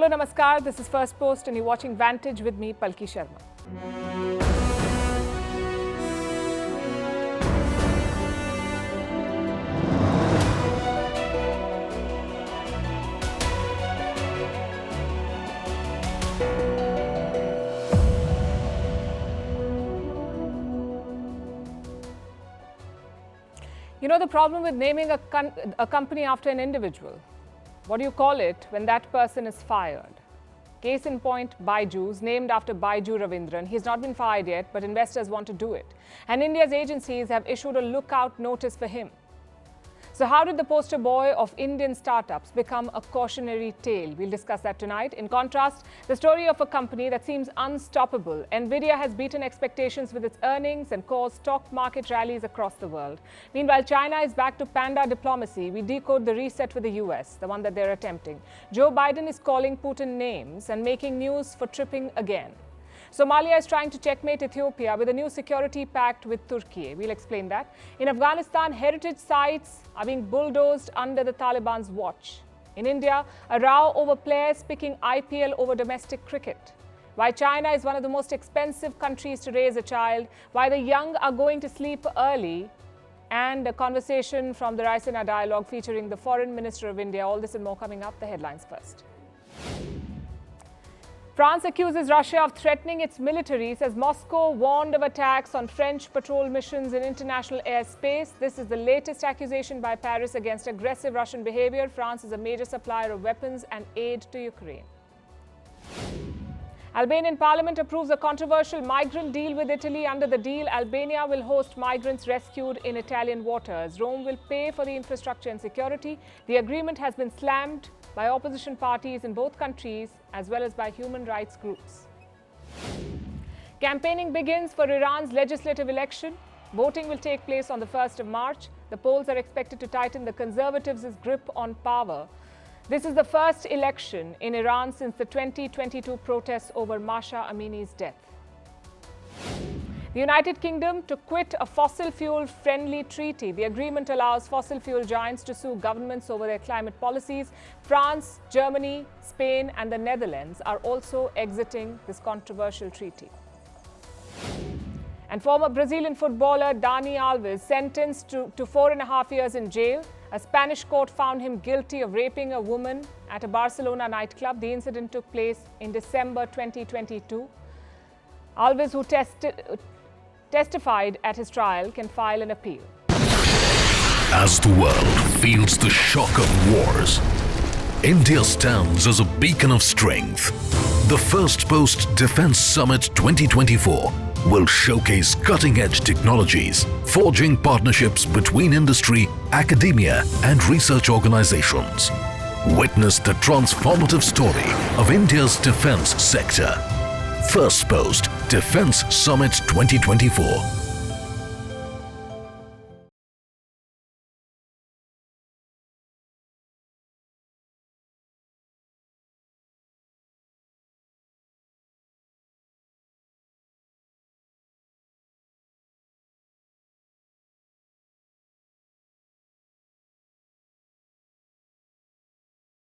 Hello, Namaskar. This is Firstpost and you're watching Vantage with me, Palki Sharma. You know the problem with naming a company after an individual? What do you call it when that person is fired? Case in point, Byju's, named after Baiju Ravindran. He's not been fired yet, but investors want to do it. And India's agencies have issued a lookout notice for him. So how did the poster boy of Indian startups become a cautionary tale? We'll discuss that tonight. In contrast, the story of a company that seems unstoppable. Nvidia has beaten expectations with its earnings and caused stock market rallies across the world. Meanwhile, China is back to panda diplomacy. We decode the reset with the US, the one that they're attempting. Joe Biden is calling Putin names and making news for tripping again. Somalia is trying to checkmate Ethiopia with a new security pact with Turkey. We'll explain that. In Afghanistan, heritage sites are being bulldozed under the Taliban's watch. In India, a row over players picking IPL over domestic cricket. Why China is one of the most expensive countries to raise a child. Why the young are going to sleep early. And a conversation from the Raisina Dialogue featuring the Foreign Minister of India. All this and more coming up. The headlines first. France accuses Russia of threatening its military, says Moscow warned of attacks on French patrol missions in international airspace. This is the latest accusation by Paris against aggressive Russian behavior. France is a major supplier of weapons and aid to Ukraine. Albanian parliament approves a controversial migrant deal with Italy. Under the deal, Albania will host migrants rescued in Italian waters. Rome will pay for the infrastructure and security. The agreement has been slammed by opposition parties in both countries as well as by human rights groups. Campaigning begins for Iran's legislative election. Voting will take place on the 1st of March. The polls are expected to tighten the conservatives' grip on power. This is the first election in Iran since the 2022 protests over Mahsa Amini's death. The United Kingdom to quit a fossil fuel-friendly treaty. The agreement allows fossil fuel giants to sue governments over their climate policies. France, Germany, Spain and the Netherlands are also exiting this controversial treaty. And former Brazilian footballer Dani Alves sentenced to 4.5 years in jail. A Spanish court found him guilty of raping a woman at a Barcelona nightclub. The incident took place in December 2022. Alves, who testified at his trial, can file an appeal. As the world feels the shock of wars, India stands as a beacon of strength. The Firstpost Defence Summit 2024 will showcase cutting-edge technologies, forging partnerships between industry, academia and research organizations. Witness the transformative story of India's defence sector. Firstpost Defence Summit 2024.